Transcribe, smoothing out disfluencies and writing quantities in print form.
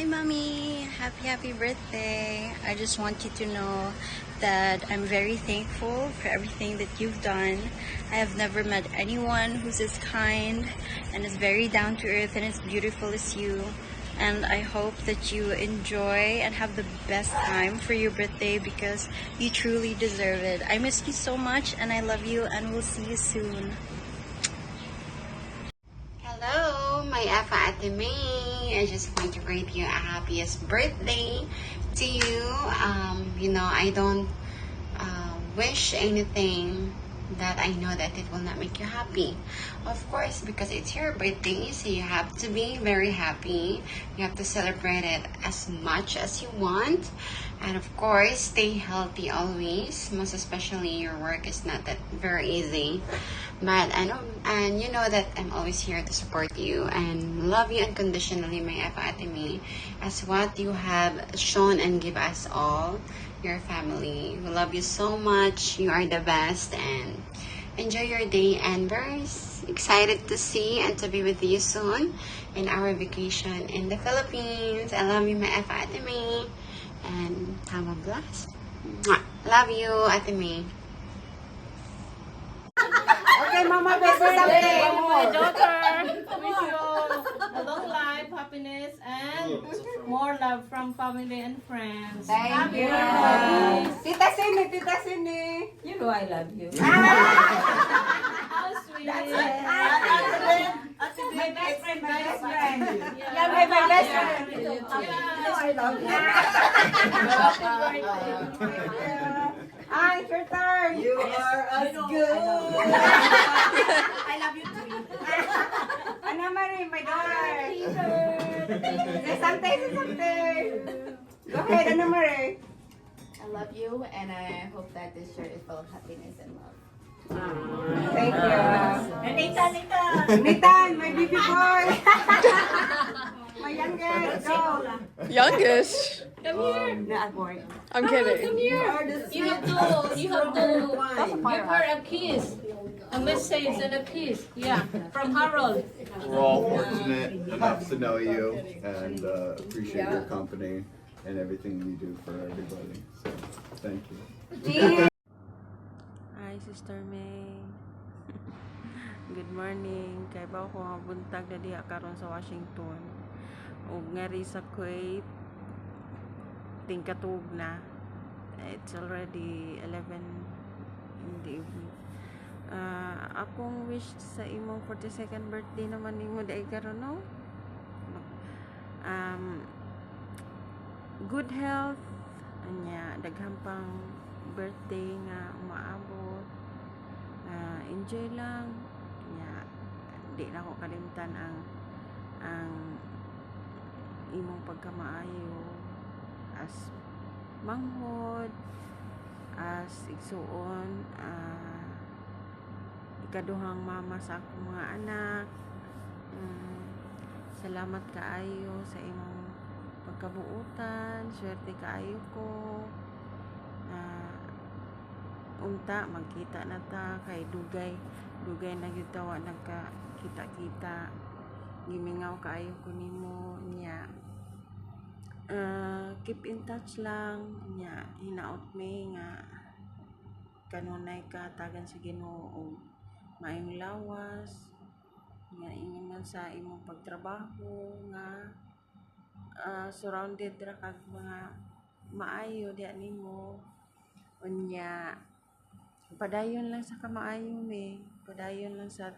Hi, Mommy. Happy birthday. I just want you to know that I'm very thankful for everything that you've done. I have never met anyone who's as kind and is very down to earth and as beautiful as you. And I hope that you enjoy and have the best time for your birthday because you truly deserve it. I miss you so much and I love you, and we'll see you soon. Hello, my Afa Ate May. I just want to greet you a happiest birthday to you. I don't wish anything that I know that it will not make you happy. Of course, because it's your birthday, so you have to be very happy. You have to celebrate it as much as you want. And of course, stay healthy always. Most especially your work is not that very easy. But I know, and you know that I'm always here to support you and love you unconditionally, my Ate, as what you have shown and give us all, your family. We love you so much. You are the best, and enjoy your day, and very excited to see and to be with you soon in our vacation in the Philippines. I love you, my Ate, and have a blast. Mwah. Love you, Ate May. Okay, Mama, best birthday. My daughter, wish you a long life, happiness, and more love from family and friends. Thank you. Tita Sini. You know I love you. How sweet. My best friend. Yeah. Yeah, my best friend. Yeah. You know I love you. Happy birthday. It's your turn. You are as good. I love you too. Ana Marie, my daughter. Say something. Go ahead, Ana Marie. I love you, and I hope that this year is full of happiness and love. Thank you. Nathan, my baby boy. My youngest. Go. Youngest? Not boy. I'm kidding. You have to give her a kiss. A message and a kiss. Yeah, from Harold. We're all fortunate enough to know you and appreciate your company and everything you do for everybody. So, thank you. Hi, Sister May. Good morning. Kay ba ako nga buntag na diha karon sa Washington. Ug ngari sa Kuwait. Tingkatug na. It's already 11 in the evening. Akong wish sa imong 42nd birthday naman nimo dai karon, no? Good health. Anya, daghang pang birthday nga umaabot. Enjoy lang. Nya, di na ko kalimtan ang imong pagkamaayo as manghod, as igsuon, ikaduhang mama sa akong mga anak. Salamat kaayo sa imong pagkabuutan, swerte kaayo ko. Unta magkita na ta kay dugay na gyud tawa nagka-kita gimingaw kaayo ko nimo niya. Keep in touch lang niya, hinaot me nga kanunay ka tagan sa Ginoo, maayong lawas nga ingin man sa imong pagtrabaho nga surrounded ra kag mga maayo diha nimo. Unya padayon lang sa kamaayo me, padayon lang sa